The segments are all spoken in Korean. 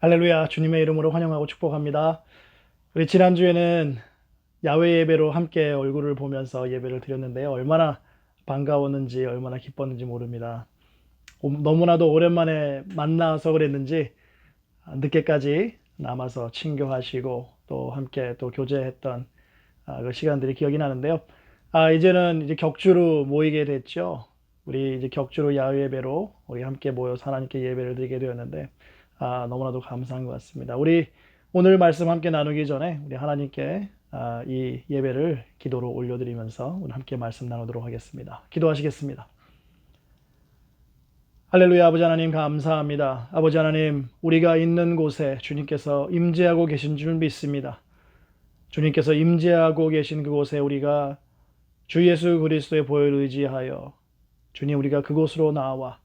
할렐루야, 주님의 이름으로 환영하고 축복합니다. 우리 지난주에는 야외 예배로 함께 얼굴을 보면서 예배를 드렸는데요. 얼마나 반가웠는지, 얼마나 기뻤는지 모릅니다. 너무나도 오랜만에 만나서 그랬는지 늦게까지 남아서 친교하시고 또 함께 또 교제했던 그 시간들이 기억이 나는데요. 이제는 이제 격주로 모이게 됐죠. 우리 이제 격주로 야외 예배로 우리 함께 모여서 하나님께 예배를 드리게 되었는데 너무나도 감사한 것 같습니다. 우리 오늘 말씀 함께 나누기 전에 우리 하나님께 이 예배를 기도로 올려드리면서 오늘 함께 말씀 나누도록 하겠습니다. 기도하시겠습니다. 할렐루야. 아버지 하나님 감사합니다. 아버지 하나님, 우리가 있는 곳에 주님께서 임재하고 계신 줄 믿습니다. 주님께서 임재하고 계신 그곳에 우리가 주 예수 그리스도의 보혈을 의지하여 주님, 우리가 그곳으로 나와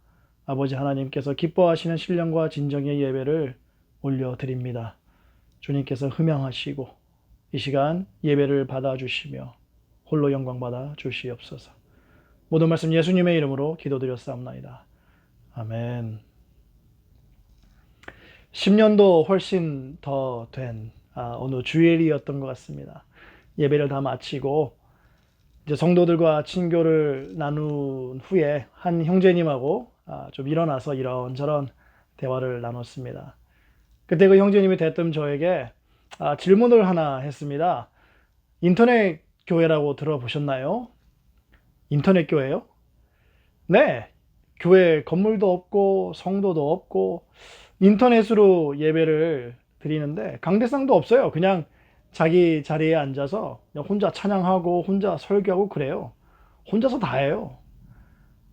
아버지 하나님께서 기뻐하시는 신령과 진정의 예배를 올려드립니다. 주님께서 흠양하시고 이 시간 예배를 받아주시며 홀로 영광 받아 주시옵소서. 모든 말씀 예수님의 이름으로 기도드렸사옵나이다. 아멘. 10년도 훨씬 더 된 어느 주일이었던 것 같습니다. 예배를 다 마치고 이제 성도들과 친교를 나눈 후에 한 형제님하고 좀 일어나서 이런저런 대화를 나눴습니다. 그때 그 형제님이 대뜸 저에게 질문을 하나 했습니다. 인터넷 교회라고 들어보셨나요? 인터넷 교회요? 네. 교회 건물도 없고 성도도 없고 인터넷으로 예배를 드리는데 강대상도 없어요. 그냥 자기 자리에 앉아서 그냥 혼자 찬양하고 혼자 설교하고 그래요. 혼자서 다 해요.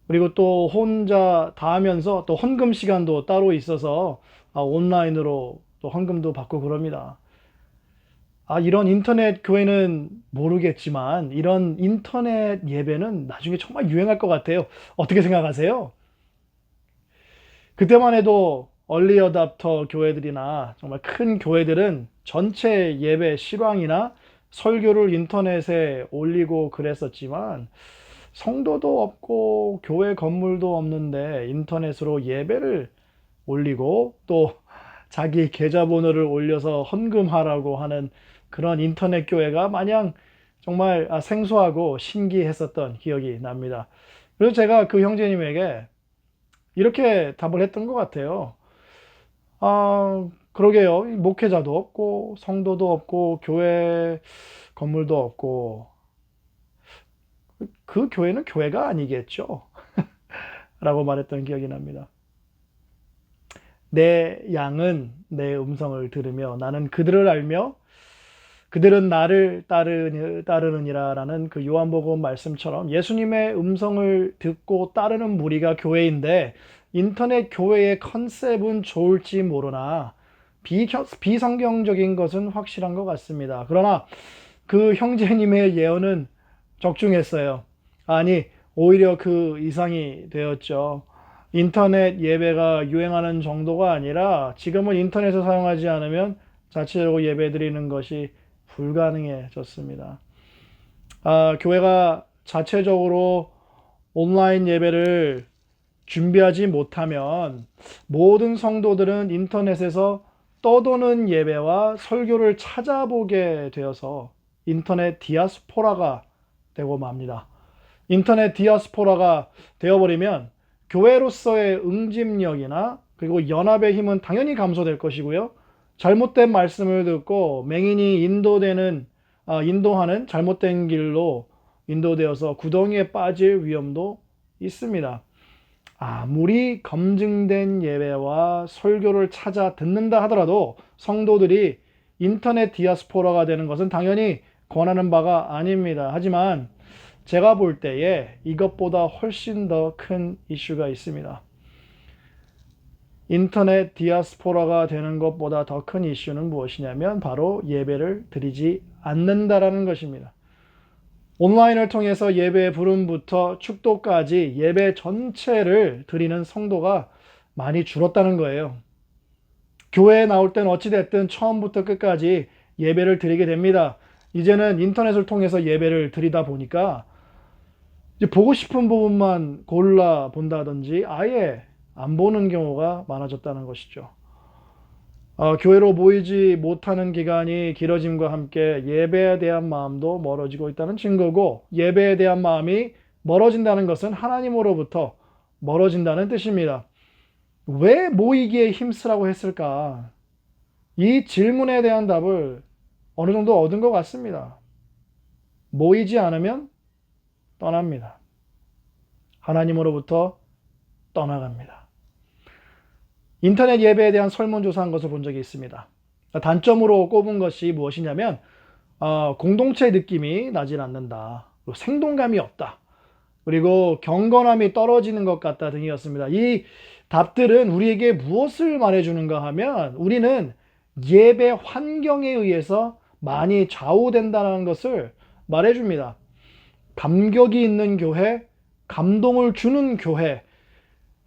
그리고 또 혼자 다 하면서 또 헌금 시간도 따로 있어서 온라인으로 또 헌금도 받고 그럽니다. 이런 인터넷 교회는 모르겠지만 이런 인터넷 예배는 나중에 정말 유행할 것 같아요. 어떻게 생각하세요? 그때만 해도 얼리 어답터 교회들이나 정말 큰 교회들은 전체 예배 실황이나 설교를 인터넷에 올리고 그랬었지만 성도도 없고 교회 건물도 없는데 인터넷으로 예배를 올리고 또 자기 계좌번호를 올려서 헌금하라고 하는 그런 인터넷 교회가 마냥 정말 생소하고 신기했었던 기억이 납니다. 그래서 제가 그 형제님에게 이렇게 답을 했던 것 같아요. 그러게요. 목회자도 없고 성도도 없고 교회 건물도 없고 그 교회는 교회가 아니겠죠. 라고 말했던 기억이 납니다. 내 양은 내 음성을 들으며 나는 그들을 알며 그들은 나를 따르느니라 라는 그 요한복음 말씀처럼 예수님의 음성을 듣고 따르는 무리가 교회인데 인터넷 교회의 컨셉은 좋을지 모르나 비성경적인 것은 확실한 것 같습니다. 그러나 그 형제님의 예언은 적중했어요. 아니, 오히려 그 이상이 되었죠. 인터넷 예배가 유행하는 정도가 아니라 지금은 인터넷을 사용하지 않으면 자체적으로 예배 드리는 것이 불가능해졌습니다. 교회가 자체적으로 온라인 예배를 준비하지 못하면 모든 성도들은 인터넷에서 떠도는 예배와 설교를 찾아보게 되어서 인터넷 디아스포라가 되고 맙니다. 인터넷 디아스포라가 되어버리면 교회로서의 응집력이나 그리고 연합의 힘은 당연히 감소될 것이고요. 잘못된 말씀을 듣고 맹인이 인도하는 잘못된 길로 인도되어서 구덩이에 빠질 위험도 있습니다. 아무리 검증된 예배와 설교를 찾아 듣는다 하더라도 성도들이 인터넷 디아스포라가 되는 것은 당연히 권하는 바가 아닙니다. 하지만 제가 볼 때에 이것보다 훨씬 더 큰 이슈가 있습니다. 인터넷 디아스포라가 되는 것보다 더 큰 이슈는 무엇이냐면 바로 예배를 드리지 않는다라는 것입니다. 온라인을 통해서 예배 부름부터 축도까지 예배 전체를 드리는 성도가 많이 줄었다는 거예요. 교회에 나올 땐 어찌됐든 처음부터 끝까지 예배를 드리게 됩니다. 이제는 인터넷을 통해서 예배를 드리다 보니까 이제 보고 싶은 부분만 골라 본다든지 아예 안 보는 경우가 많아졌다는 것이죠. 교회로 모이지 못하는 기간이 길어짐과 함께 예배에 대한 마음도 멀어지고 있다는 증거고, 예배에 대한 마음이 멀어진다는 것은 하나님으로부터 멀어진다는 뜻입니다. 왜 모이기에 힘쓰라고 했을까? 이 질문에 대한 답을 어느 정도 얻은 것 같습니다. 모이지 않으면 떠납니다. 하나님으로부터 떠나갑니다. 인터넷 예배에 대한 설문조사한 것을 본 적이 있습니다. 단점으로 꼽은 것이 무엇이냐면 공동체 느낌이 나질 않는다. 생동감이 없다. 그리고 경건함이 떨어지는 것 같다 등이었습니다. 이 답들은 우리에게 무엇을 말해주는가 하면 우리는 예배 환경에 의해서 많이 좌우된다는 것을 말해줍니다. 감격이 있는 교회, 감동을 주는 교회,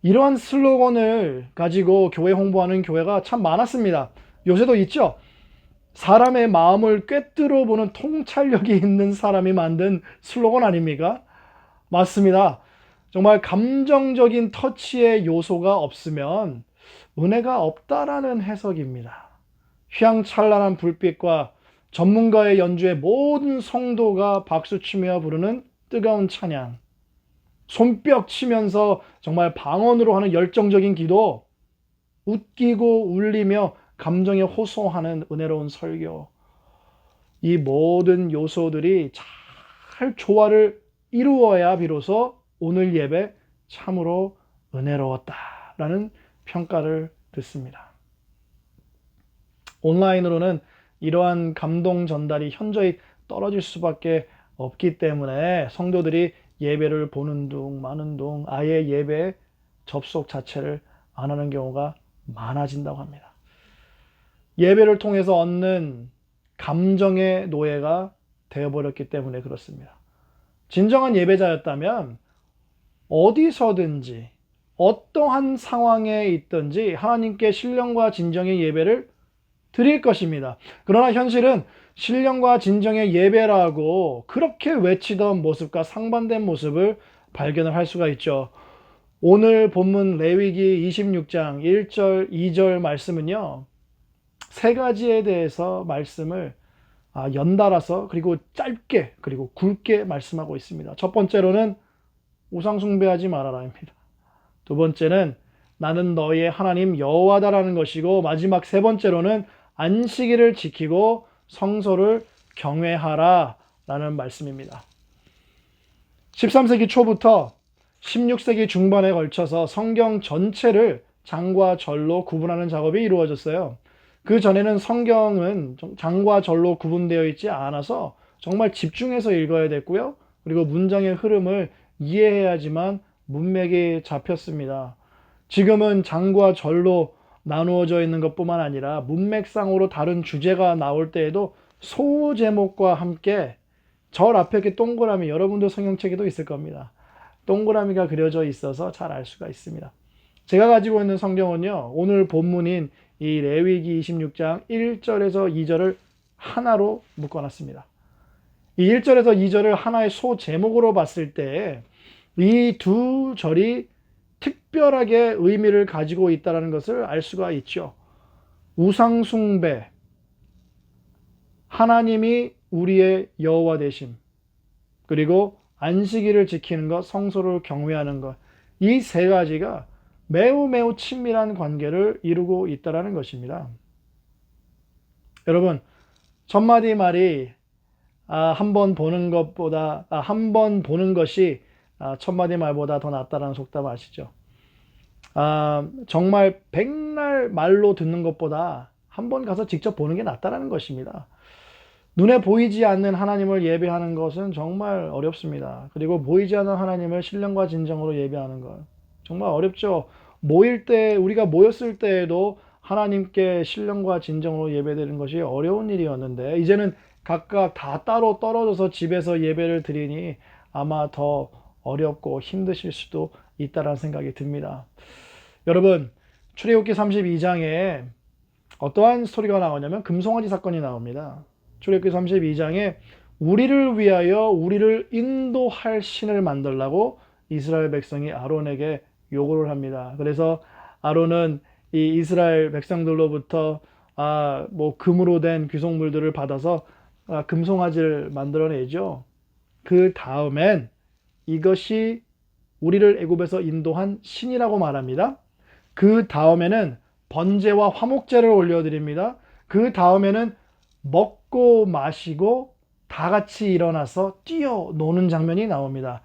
이러한 슬로건을 가지고 교회 홍보하는 교회가 참 많았습니다. 요새도 있죠. 사람의 마음을 꿰뚫어 보는 통찰력이 있는 사람이 만든 슬로건 아닙니까? 맞습니다. 정말 감정적인 터치의 요소가 없으면 은혜가 없다라는 해석입니다. 휘황찬란한 불빛과 전문가의 연주에 모든 성도가 박수치며 부르는 뜨거운 찬양, 손뼉 치면서 정말 방언으로 하는 열정적인 기도, 웃기고 울리며 감정에 호소하는 은혜로운 설교, 이 모든 요소들이 잘 조화를 이루어야 비로소 오늘 예배 참으로 은혜로웠다라는 평가를 듣습니다. 온라인으로는 이러한 감동 전달이 현저히 떨어질 수밖에 없기 때문에 성도들이 예배를 보는 둥 마는 둥 아예 예배 접속 자체를 안 하는 경우가 많아진다고 합니다. 예배를 통해서 얻는 감정의 노예가 되어버렸기 때문에 그렇습니다. 진정한 예배자였다면 어디서든지 어떠한 상황에 있든지 하나님께 신령과 진정의 예배를 드릴 것입니다. 그러나 현실은 신령과 진정의 예배라고 그렇게 외치던 모습과 상반된 모습을 발견을 할 수가 있죠. 오늘 본문 레위기 26장 1절, 2절 말씀은요, 세 가지에 대해서 말씀을 연달아서 그리고 짧게 그리고 굵게 말씀하고 있습니다. 첫 번째로는 우상 숭배하지 말아라입니다. 두 번째는 나는 너희의 하나님 여호와다라는 것이고, 마지막 세 번째로는 안식일을 지키고 성소를 경외하라 라는 말씀입니다. 13세기 초부터 16세기 중반에 걸쳐서 성경 전체를 장과 절로 구분하는 작업이 이루어졌어요. 그 전에는 성경은 장과 절로 구분되어 있지 않아서 정말 집중해서 읽어야 됐고요. 그리고 문장의 흐름을 이해해야지만 문맥이 잡혔습니다. 지금은 장과 절로 나누어져 있는 것뿐만 아니라 문맥상으로 다른 주제가 나올 때에도 소제목과 함께 절 앞에 이렇게 동그라미, 여러분도 성경책에도 있을 겁니다. 동그라미가 그려져 있어서 잘 알 수가 있습니다. 제가 가지고 있는 성경은요, 오늘 본문인 이 레위기 26장 1절에서 2절을 하나로 묶어놨습니다. 이 1절에서 2절을 하나의 소제목으로 봤을 때 이 두 절이 특별하게 의미를 가지고 있다는 것을 알 수가 있죠. 우상 숭배, 하나님이 우리의 여호와 되심, 그리고 안식일을 지키는 것, 성소를 경외하는 것, 이 세 가지가 매우 매우 친밀한 관계를 이루고 있다는 것입니다. 여러분, 첫 마디 말이 한 번 보는 것보다 한 번 보는 것이 첫 마디 말보다 더 낫다라는 속담 아시죠? 정말 백날 말로 듣는 것보다 한 번 가서 직접 보는 게 낫다라는 것입니다. 눈에 보이지 않는 하나님을 예배하는 것은 정말 어렵습니다. 그리고 보이지 않는 하나님을 신령과 진정으로 예배하는 것 정말 어렵죠. 모일 때, 우리가 모였을 때에도 하나님께 신령과 진정으로 예배드리는 것이 어려운 일이었는데, 이제는 각각 다 따로 떨어져서 집에서 예배를 드리니 아마 더 어렵고 힘드실 수도 있다는 생각이 듭니다. 여러분, 출애굽기 32장에 어떠한 스토리가 나오냐면 금송아지 사건이 나옵니다. 출애굽기 32장에 우리를 위하여 우리를 인도할 신을 만들라고 이스라엘 백성이 아론에게 요구를 합니다. 그래서 아론은 이 이스라엘 백성들로부터 뭐 금으로 된 귀속물들을 받아서 금송아지를 만들어내죠. 그 다음엔 이것이 우리를 애굽에서 인도한 신이라고 말합니다. 그 다음에는 번제와 화목제를 올려드립니다. 그 다음에는 먹고 마시고 다 같이 일어나서 뛰어노는 장면이 나옵니다.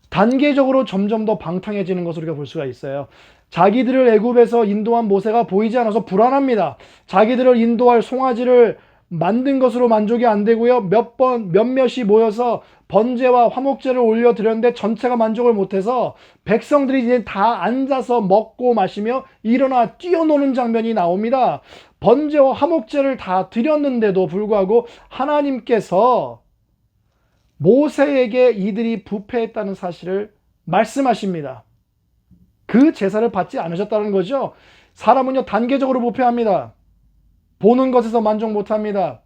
단계적으로 점점 더 방탕해지는 것을 우리가 볼 수가 있어요. 자기들을 애굽에서 인도한 모세가 보이지 않아서 불안합니다. 자기들을 인도할 송아지를 만든 것으로 만족이 안 되고요. 몇몇이 모여서 번제와 화목제를 올려드렸는데 전체가 만족을 못해서 백성들이 이제 다 앉아서 먹고 마시며 일어나 뛰어노는 장면이 나옵니다. 번제와 화목제를 다 드렸는데도 불구하고 하나님께서 모세에게 이들이 부패했다는 사실을 말씀하십니다. 그 제사를 받지 않으셨다는 거죠. 사람은요, 단계적으로 부패합니다. 보는 것에서 만족 못합니다.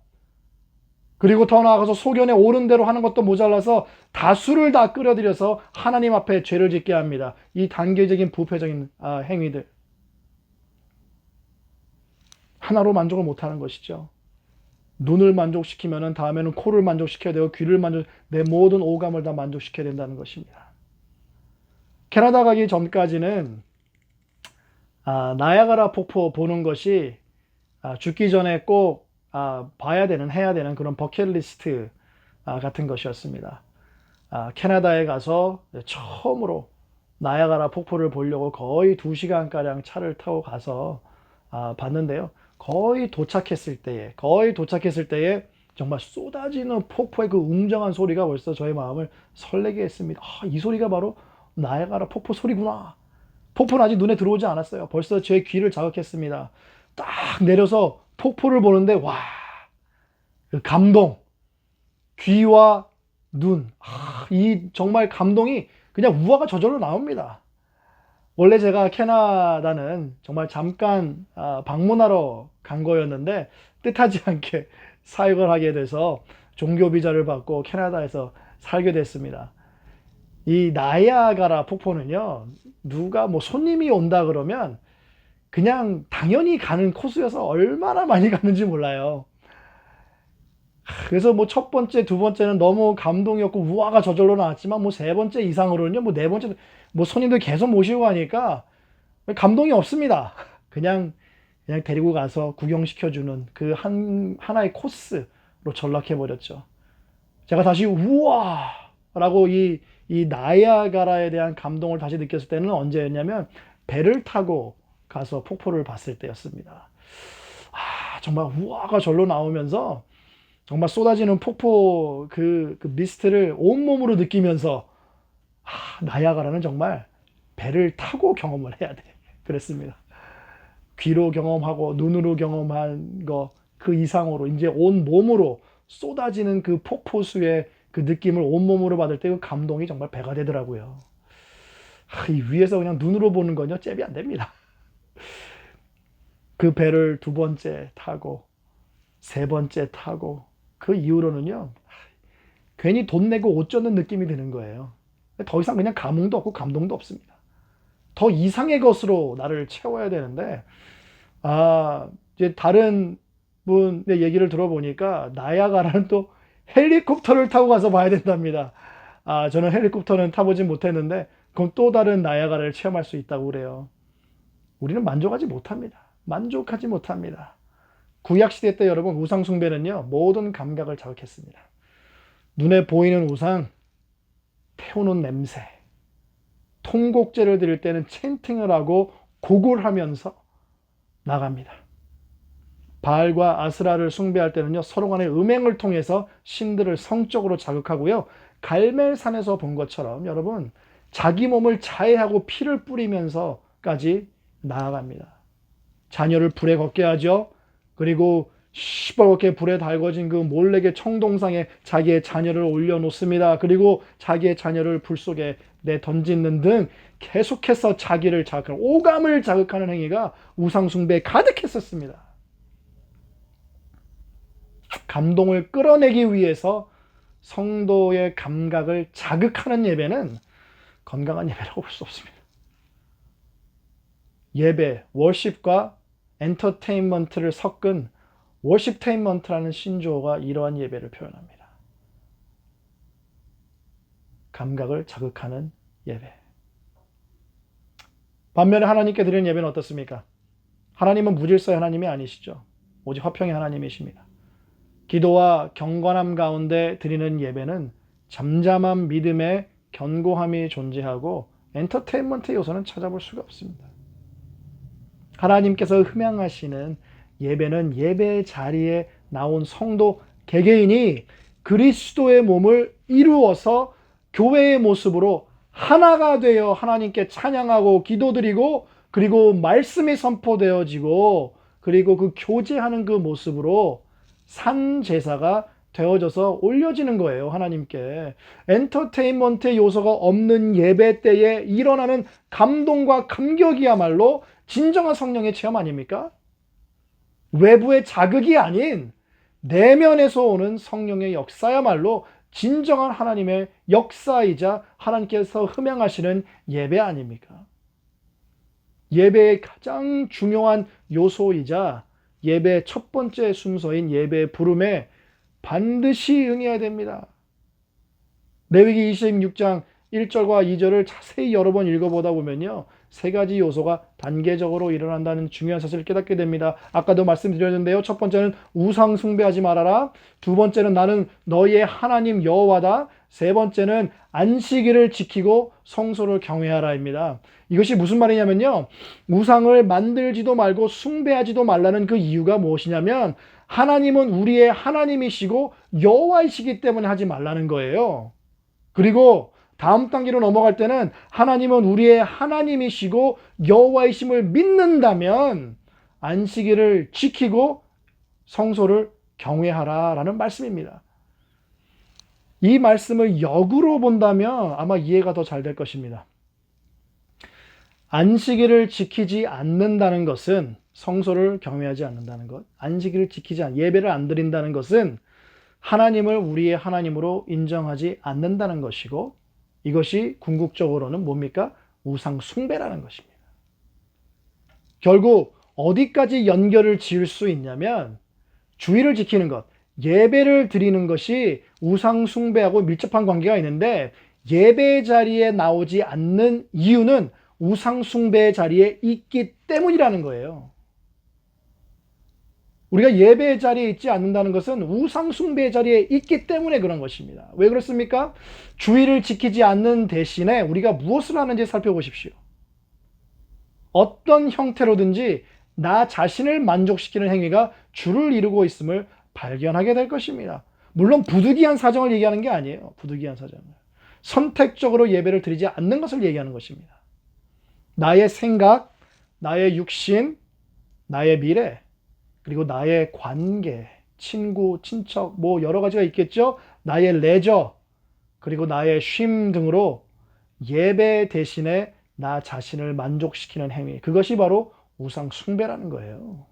그리고 더 나아가서 소견에 옳은 대로 하는 것도 모자라서 다수를 다 끌어들여서 하나님 앞에 죄를 짓게 합니다. 이 단계적인 부패적인 행위들. 하나로 만족을 못하는 것이죠. 눈을 만족시키면 다음에는 코를 만족시켜야 되고 귀를 내 모든 오감을 다 만족시켜야 된다는 것입니다. 캐나다 가기 전까지는 나야가라 폭포 보는 것이 죽기 전에 꼭 봐야 되는, 해야 되는 그런 버킷리스트 같은 것이었습니다. 캐나다에 가서 처음으로 나야가라 폭포를 보려고 거의 2시간가량 차를 타고 가서 봤는데요. 거의 도착했을 때에 정말 쏟아지는 폭포의 그 웅장한 소리가 벌써 저의 마음을 설레게 했습니다. 이 소리가 바로 나야가라 폭포 소리구나. 폭포는 아직 눈에 들어오지 않았어요. 벌써 제 귀를 자극했습니다. 딱 내려서 폭포를 보는데 그 감동, 귀와 눈, 이 정말 감동이 그냥 우화가 저절로 나옵니다. 원래 제가 캐나다는 정말 잠깐 방문하러 간 거였는데 뜻하지 않게 사역을 하게 돼서 종교 비자를 받고 캐나다에서 살게 됐습니다. 이 나야가라 폭포는요, 누가 뭐 손님이 온다 그러면 그냥 당연히 가는 코스여서 얼마나 많이 가는지 몰라요. 그래서 뭐 첫 번째, 두 번째는 너무 감동이었고 우화가 저절로 나왔지만 뭐 세 번째 이상으로는요, 뭐 네 번째, 뭐 손님들 계속 모시고 가니까 감동이 없습니다. 그냥 데리고 가서 구경시켜주는 그 하나의 코스로 전락해버렸죠. 제가 다시 우와라고 이 나야가라에 대한 감동을 다시 느꼈을 때는 언제였냐면 배를 타고 가서 폭포를 봤을 때였습니다. 정말 우와가 절로 나오면서 정말 쏟아지는 폭포 그 미스트를 온몸으로 느끼면서 나야가라는 정말 배를 타고 경험을 해야 돼. 그랬습니다. 귀로 경험하고 눈으로 경험한 거 그 이상으로 이제 온 몸으로 쏟아지는 그 폭포수의 그 느낌을 온몸으로 받을 때 그 감동이 정말 배가 되더라고요. 이 위에서 그냥 눈으로 보는 건요, 잽이 안 됩니다. 그 배를 두 번째 타고 세 번째 타고 그 이후로는요, 괜히 돈 내고 옷 젖는 느낌이 드는 거예요. 더 이상 그냥 감흥도 없고 감동도 없습니다. 더 이상의 것으로 나를 채워야 되는데 이제 다른 분의 얘기를 들어보니까 나야가라는 또 헬리콥터를 타고 가서 봐야 된답니다. 저는 헬리콥터는 타보진 못했는데 그건 또 다른 나야가라를 체험할 수 있다고 그래요. 우리는 만족하지 못합니다. 구약시대 때 여러분, 우상숭배는요, 모든 감각을 자극했습니다. 눈에 보이는 우상, 태우는 냄새, 통곡제를 드릴 때는 챈팅을 하고 곡을 하면서 나갑니다. 바알과 아스라를 숭배할 때는요, 서로 간의 음행을 통해서 신들을 성적으로 자극하고요, 갈멜산에서 본 것처럼 여러분, 자기 몸을 자해하고 피를 뿌리면서까지 나아갑니다. 자녀를 불에 걷게 하죠. 그리고 시뻘겋게 불에 달궈진 그 몰래의 청동상에 자기의 자녀를 올려놓습니다. 그리고 자기의 자녀를 불 속에 내던지는 등 계속해서 자기를 자극하는, 오감을 자극하는 행위가 우상숭배에 가득했었습니다. 감동을 끌어내기 위해서 성도의 감각을 자극하는 예배는 건강한 예배라고 볼 수 없습니다. 예배, 월십과 엔터테인먼트를 섞은 워십테인먼트라는 신조어가 이러한 예배를 표현합니다. 감각을 자극하는 예배. 반면에 하나님께 드리는 예배는 어떻습니까? 하나님은 무질서의 하나님이 아니시죠. 오직 화평의 하나님이십니다. 기도와 경건함 가운데 드리는 예배는 잠잠한 믿음의 견고함이 존재하고 엔터테인먼트 요소는 찾아볼 수가 없습니다. 하나님께서 흠양하시는 예배는 예배 자리에 나온 성도 개개인이 그리스도의 몸을 이루어서 교회의 모습으로 하나가 되어 하나님께 찬양하고 기도드리고 그리고 말씀이 선포되어지고 그리고 그 교제하는 그 모습으로 산 제사가 되어져서 올려지는 거예요. 하나님께. 엔터테인먼트 요소가 없는 예배 때에 일어나는 감동과 감격이야말로 진정한 성령의 체험 아닙니까? 외부의 자극이 아닌 내면에서 오는 성령의 역사야말로 진정한 하나님의 역사이자 하나님께서 흠양하시는 예배 아닙니까? 예배의 가장 중요한 요소이자 예배의 첫 번째 순서인 예배의 부름에 반드시 응해야 됩니다. 레위기 26장 1절과 2절을 자세히 여러 번 읽어보다 보면요. 세 가지 요소가 단계적으로 일어난다는 중요한 사실을 깨닫게 됩니다. 아까도 말씀드렸는데요. 첫 번째는 우상 숭배하지 말아라. 두 번째는 나는 너희의 하나님 여호와다. 세 번째는 안식일을 지키고 성소를 경외하라입니다. 이것이 무슨 말이냐면요. 우상을 만들지도 말고 숭배하지도 말라는 그 이유가 무엇이냐면 하나님은 우리의 하나님이시고 여호와이시기 때문에 하지 말라는 거예요. 그리고 다음 단계로 넘어갈 때는 하나님은 우리의 하나님이시고 여호와이심을 믿는다면 안식일을 지키고 성소를 경외하라라는 말씀입니다. 이 말씀을 역으로 본다면 아마 이해가 더 잘 될 것입니다. 안식일을 지키지 않는다는 것은 성소를 경외하지 않는다는 것, 안식일을 지키지 않, 예배를 안 드린다는 것은 하나님을 우리의 하나님으로 인정하지 않는다는 것이고 이것이 궁극적으로는 뭡니까? 우상 숭배라는 것입니다. 결국 어디까지 연결을 지을 수 있냐면 주의를 지키는 것, 예배를 드리는 것이 우상 숭배하고 밀접한 관계가 있는데 예배 자리에 나오지 않는 이유는 우상 숭배 자리에 있기 때문이라는 거예요. 우리가 예배 자리에 있지 않는다는 것은 우상 숭배 자리에 있기 때문에 그런 것입니다. 왜 그렇습니까? 주의를 지키지 않는 대신에 우리가 무엇을 하는지 살펴보십시오. 어떤 형태로든지 나 자신을 만족시키는 행위가 주를 이루고 있음을 발견하게 될 것입니다. 물론 부득이한 사정을 얘기하는 게 아니에요. 부득이한 사정을. 선택적으로 예배를 드리지 않는 것을 얘기하는 것입니다. 나의 생각, 나의 육신, 나의 미래, 그리고 나의 관계, 친구, 친척, 뭐 여러 가지가 있겠죠. 나의 레저, 그리고 나의 쉼 등으로 예배 대신에 나 자신을 만족시키는 행위. 그것이 바로 우상 숭배라는 거예요.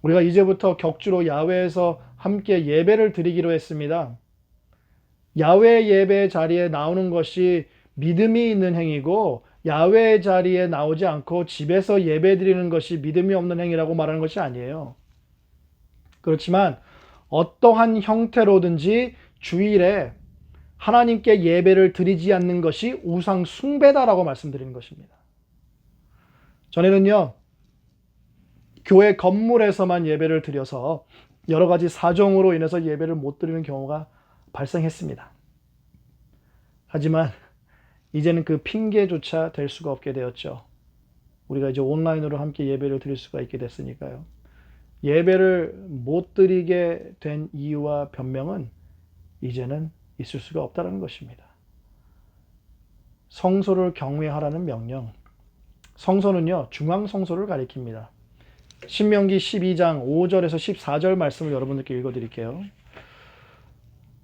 우리가 이제부터 격주로 야외에서 함께 예배를 드리기로 했습니다. 야외 예배 자리에 나오는 것이 믿음이 있는 행위고 야외 자리에 나오지 않고 집에서 예배 드리는 것이 믿음이 없는 행위라고 말하는 것이 아니에요. 그렇지만 어떠한 형태로든지 주일에 하나님께 예배를 드리지 않는 것이 우상 숭배다라고 말씀드리는 것입니다. 전에는요, 교회 건물에서만 예배를 드려서 여러 가지 사정으로 인해서 예배를 못 드리는 경우가 발생했습니다. 하지만 이제는 그 핑계조차 될 수가 없게 되었죠. 우리가 이제 온라인으로 함께 예배를 드릴 수가 있게 됐으니까요. 예배를 못 드리게 된 이유와 변명은 이제는 있을 수가 없다는 것입니다. 성소를 경외하라는 명령. 성소는요, 중앙성소를 가리킵니다. 신명기 12장 5절에서 14절 말씀을 여러분들께 읽어드릴게요.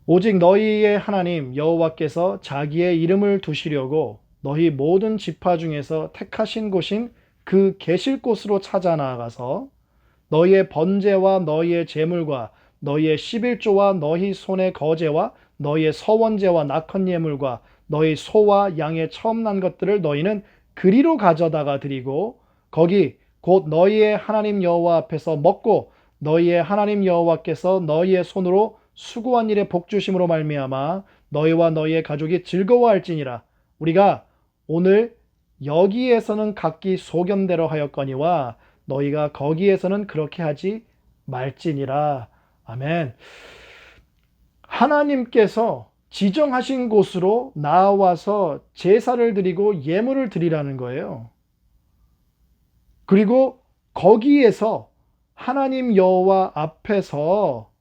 오직 너희의 하나님 여호와께서 자기의 이름을 두시려고 너희 모든 지파 중에서 택하신 곳인 그 계실 곳으로 찾아 나아가서 너희의 번제와 너희의 제물과 너희의 11조와 너희 손의 거제와 너희의 서원제와 낙헌 예물과 너희 소와 양의 처음 난 것들을 너희는 그리로 가져다가 드리고 거기 곧 너희의 하나님 여호와 앞에서 먹고 너희의 하나님 여호와께서 너희의 손으로 수고한 일에 복 주심으로 말미암아 너희와 너희의 가족이 즐거워할지니라. 우리가 오늘 여기에서는 각기 소견대로 하였거니와 너희가 거기에서는 그렇게 하지 말지니라. 아멘. 하나님께서 지정하신 곳으로 나와서 제사를 드리고 예물을 드리라는 거예요. 그리고 거기에서 하나님 여호와 앞에서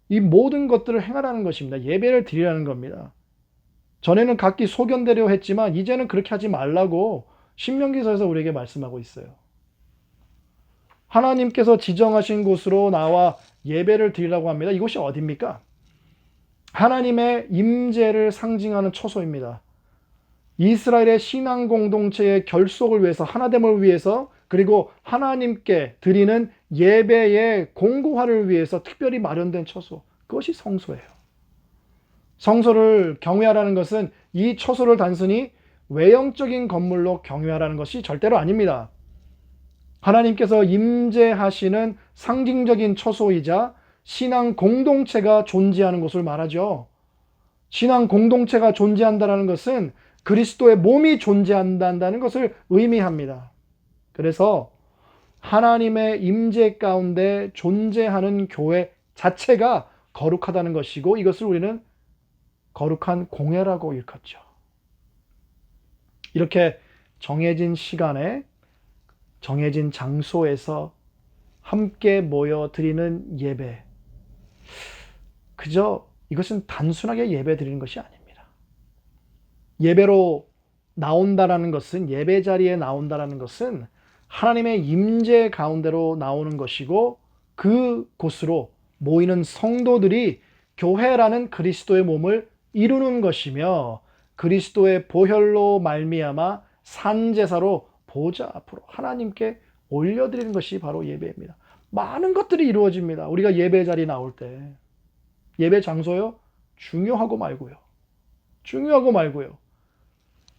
이 모든 것들을 행하라는 것입니다. 예배를 드리라는 겁니다. 전에는 각기 소견대로 했지만 이제는 그렇게 하지 말라고 신명기서에서 우리에게 말씀하고 있어요. 하나님께서 지정하신 곳으로 나와 예배를 드리라고 합니다. 이곳이 어디입니까? 하나님의 임재를 상징하는 처소입니다. 이스라엘의 신앙 공동체의 결속을 위해서, 하나됨을 위해서, 그리고 하나님께 드리는 예배의 공고화를 위해서 특별히 마련된 처소, 그것이 성소예요. 성소를 경외하라는 것은 이 처소를 단순히 외형적인 건물로 경외하라는 것이 절대로 아닙니다. 하나님께서 임재하시는 상징적인 처소이자 신앙 공동체가 존재하는 곳을 말하죠. 신앙 공동체가 존재한다는 것은 그리스도의 몸이 존재한다는 것을 의미합니다. 그래서 하나님의 임재 가운데 존재하는 교회 자체가 거룩하다는 것이고 이것을 우리는 거룩한 공예라고 일컫죠. 이렇게 정해진 시간에 정해진 장소에서 함께 모여 드리는 예배, 그저 이것은 단순하게 예배 드리는 것이 아닙니다. 예배로 나온다라는 것은, 예배 자리에 나온다라는 것은 하나님의 임재 가운데로 나오는 것이고 그곳으로 모이는 성도들이 교회라는 그리스도의 몸을 이루는 것이며 그리스도의 보혈로 말미암아 산제사로 보좌 앞으로 하나님께 올려드리는 것이 바로 예배입니다. 많은 것들이 이루어집니다. 우리가 예배 자리에 나올 때 예배 장소요? 중요하고 말고요. 중요하고 말고요.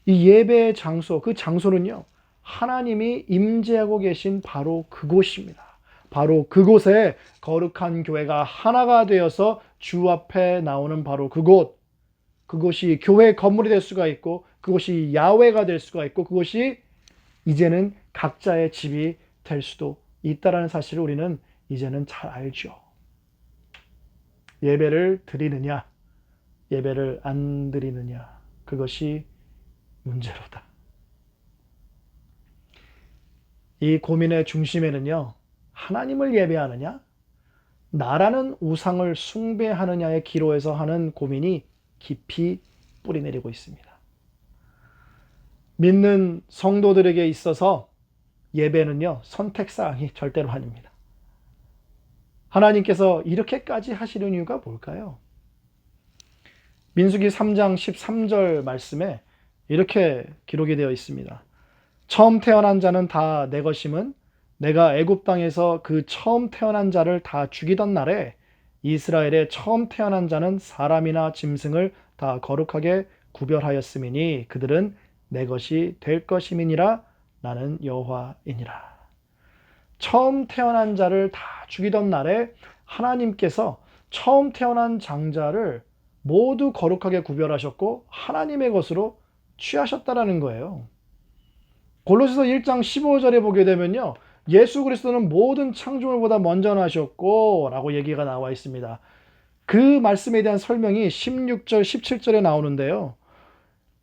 이 예배 장소, 그 장소는요, 하나님이 임재하고 계신 바로 그곳입니다. 바로 그곳에 거룩한 교회가 하나가 되어서 주 앞에 나오는 바로 그곳, 그것이 교회 건물이 될 수가 있고 그것이 야훼가 될 수가 있고 그것이 이제는 각자의 집이 될 수도 있다는 사실을 우리는 이제는 잘 알죠. 예배를 드리느냐, 예배를 안 드리느냐, 그것이 문제로다. 이 고민의 중심에는요, 하나님을 예배하느냐, 나라는 우상을 숭배하느냐의 기로에서 하는 고민이 깊이 뿌리내리고 있습니다. 믿는 성도들에게 있어서 예배는요, 선택사항이 절대로 아닙니다. 하나님께서 이렇게까지 하시는 이유가 뭘까요? 민수기 3장 13절 말씀에 이렇게 기록이 되어 있습니다. 처음 태어난 자는 다 내 것임은 내가 애굽 땅에서 그 처음 태어난 자를 다 죽이던 날에 이스라엘의 처음 태어난 자는 사람이나 짐승을 다 거룩하게 구별하였음이니 그들은 내 것이 될 것임이니라. 나는 여호와이니라. 처음 태어난 자를 다 죽이던 날에 하나님께서 처음 태어난 장자를 모두 거룩하게 구별하셨고 하나님의 것으로 취하셨다라는 거예요. 골로새서 1장 15절에 보게 되면요, 예수 그리스도는 모든 창조물보다 먼저 나셨고 라고 얘기가 나와 있습니다. 그 말씀에 대한 설명이 16절 17절에 나오는데요,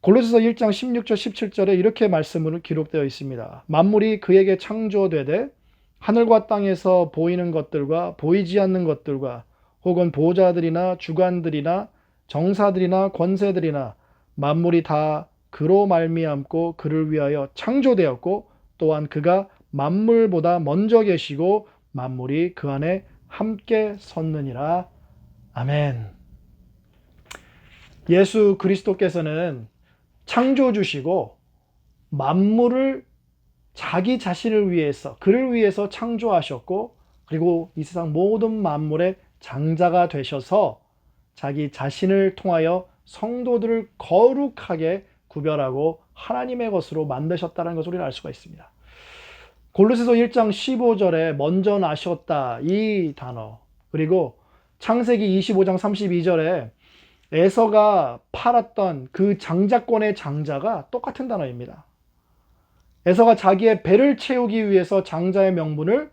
골로새서 1장 16절 17절에 이렇게 말씀으로 기록되어 있습니다. 만물이 그에게 창조되되 하늘과 땅에서 보이는 것들과 보이지 않는 것들과 혹은 보좌들이나 주관들이나 정사들이나 권세들이나 만물이 다 그로 말미암고 그를 위하여 창조되었고 또한 그가 만물보다 먼저 계시고 만물이 그 안에 함께 섰느니라. 아멘. 예수 그리스도께서는 창조주시고 만물을 자기 자신을 위해서, 그를 위해서 창조하셨고 그리고 이 세상 모든 만물의 장자가 되셔서 자기 자신을 통하여 성도들을 거룩하게 구별하고 하나님의 것으로 만드셨다는 것을 우리는 알 수가 있습니다. 골로새서 1장 15절에 먼저 나셨다 이 단어, 그리고 창세기 25장 32절에 에서가 팔았던 그 장자권의 장자가 똑같은 단어입니다. 에서가 자기의 배를 채우기 위해서 장자의 명분을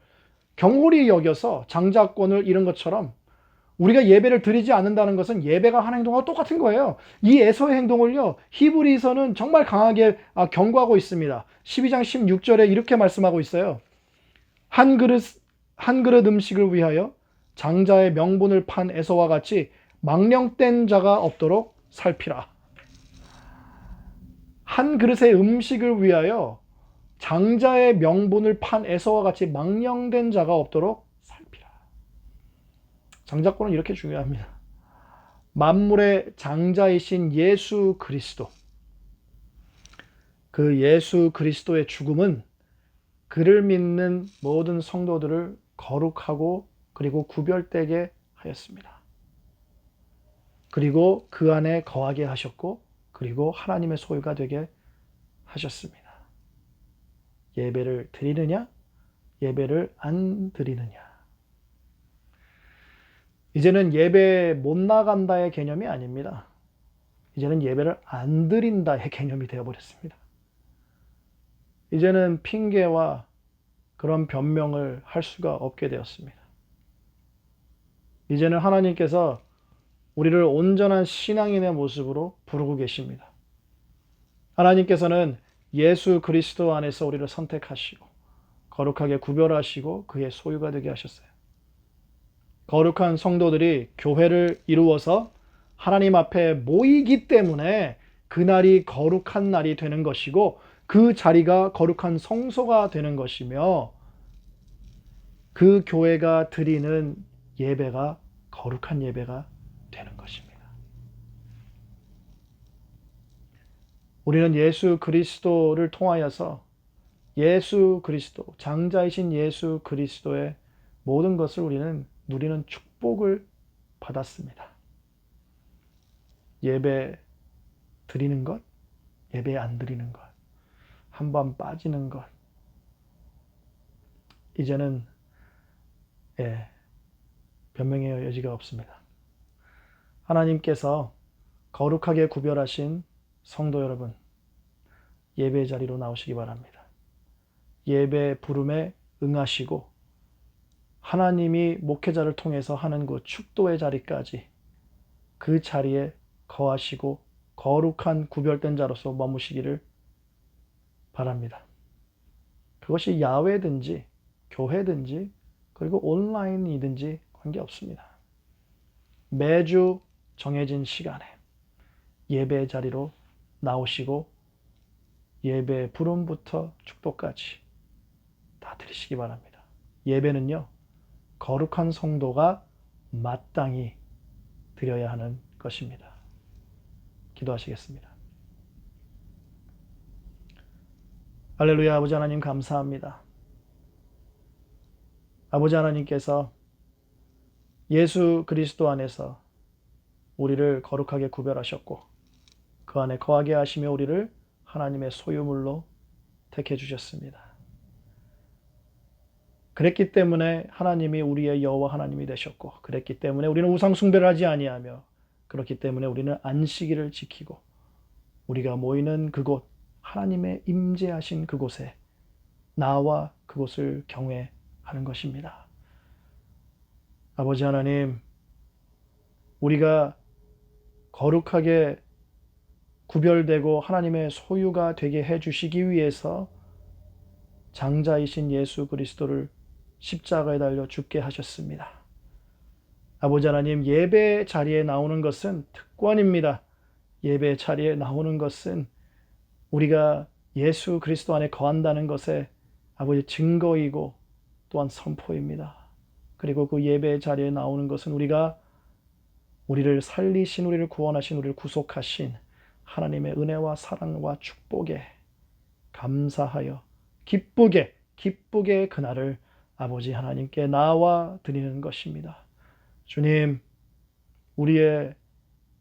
경홀히 여겨서 장자권을 잃은 것처럼 우리가 예배를 드리지 않는다는 것은 예배가 하는 행동과 똑같은 거예요. 이 에서의 행동을요, 히브리서는 정말 강하게 경고하고 있습니다. 12장 16절에 이렇게 말씀하고 있어요. 한 그릇 음식을 위하여 장자의 명분을 판 에서와 같이 망령된 자가 없도록 살피라. 한 그릇의 음식을 위하여 장자의 명분을 판 에서와 같이 망령된 자가 없도록 살피라. 장자권은 이렇게 중요합니다. 만물의 장자이신 예수 그리스도, 그 예수 그리스도의 죽음은 그를 믿는 모든 성도들을 거룩하고 그리고 구별되게 하였습니다. 그리고 그 안에 거하게 하셨고, 그리고 하나님의 소유가 되게 하셨습니다. 예배를 드리느냐, 예배를 안 드리느냐. 이제는 예배 못 나간다의 개념이 아닙니다. 이제는 예배를 안 드린다의 개념이 되어버렸습니다. 이제는 핑계와 그런 변명을 할 수가 없게 되었습니다. 이제는 하나님께서 우리를 온전한 신앙인의 모습으로 부르고 계십니다. 하나님께서는 예수 그리스도 안에서 우리를 선택하시고 거룩하게 구별하시고 그의 소유가 되게 하셨어요. 거룩한 성도들이 교회를 이루어서 하나님 앞에 모이기 때문에 그날이 거룩한 날이 되는 것이고, 그 자리가 거룩한 성소가 되는 것이며, 그 교회가 드리는 예배가 거룩한 예배가 되는 것입니다. 우리는 예수 그리스도를 통하여서 예수 그리스도, 장자이신 예수 그리스도의 모든 것을 우리는 누리는 축복을 받았습니다. 예배 드리는 것, 예배 안 드리는 것, 한번 빠지는 것, 이제는 변명의 여지가 없습니다. 하나님께서 거룩하게 구별하신 성도 여러분, 예배 자리로 나오시기 바랍니다. 예배 부름에 응하시고 하나님이 목회자를 통해서 하는 그 축도의 자리까지, 그 자리에 거하시고 거룩한 구별된 자로서 머무시기를 바랍니다. 그것이 야외든지 교회든지 그리고 온라인이든지 관계없습니다. 매주 정해진 시간에 예배 자리로 나오시고 예배 부름부터 축도까지 다 드리시기 바랍니다. 예배는요, 거룩한 성도가 마땅히 드려야 하는 것입니다. 기도하시겠습니다. 할렐루야. 아버지 하나님 감사합니다. 아버지 하나님께서 예수 그리스도 안에서 우리를 거룩하게 구별하셨고 그 안에 거하게 하시며 우리를 하나님의 소유물로 택해 주셨습니다. 그랬기 때문에 하나님이 우리의 여호와 하나님이 되셨고, 그랬기 때문에 우리는 우상 숭배를 하지 아니하며, 그렇기 때문에 우리는 안식일을 지키고 우리가 모이는 그곳, 하나님의 임재하신 그곳에 나와 그곳을 경외하는 것입니다. 아버지 하나님, 우리가 거룩하게 구별되고 하나님의 소유가 되게 해주시기 위해서 장자이신 예수 그리스도를 십자가에 달려 죽게 하셨습니다. 아버지 하나님, 예배 자리에 나오는 것은 특권입니다. 예배 자리에 나오는 것은 우리가 예수 그리스도 안에 거한다는 것의 아버지 증거이고 또한 선포입니다. 그리고 그 예배 자리에 나오는 것은 우리를 살리신, 우리를 구원하신, 우리를 구속하신 하나님의 은혜와 사랑과 축복에 감사하여 기쁘게 그날을 아버지 하나님께 나와 드리는 것입니다. 주님, 우리의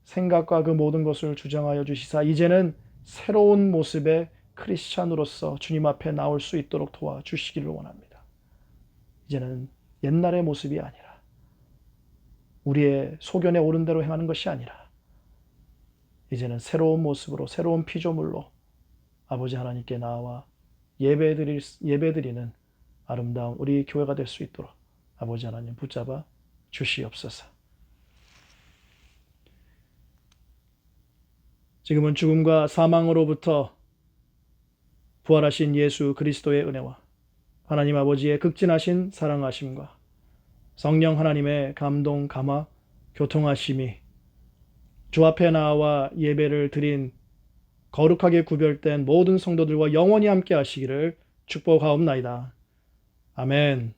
생각과 그 모든 것을 주장하여 주시사 이제는 새로운 모습의 크리스찬으로서 주님 앞에 나올 수 있도록 도와주시기를 원합니다. 이제는 옛날의 모습이 아니라 우리의 소견에 오른 대로 행하는 것이 아니라 이제는 모습으로 새로운 피조물로 아버지 하나님께 나와 예배드리는 아름다운 우리 교회가 될 수 있도록 아버지 하나님 붙잡아 주시옵소서. 지금은 죽음과 사망으로부터 부활하신 예수 그리스도의 은혜와 하나님 아버지의 극진하신 사랑하심과 성령 하나님의 감동, 감화, 교통하심이 주 앞에 나와 예배를 드린 거룩하게 구별된 모든 성도들과 영원히 함께 하시기를 축복하옵나이다. 아멘.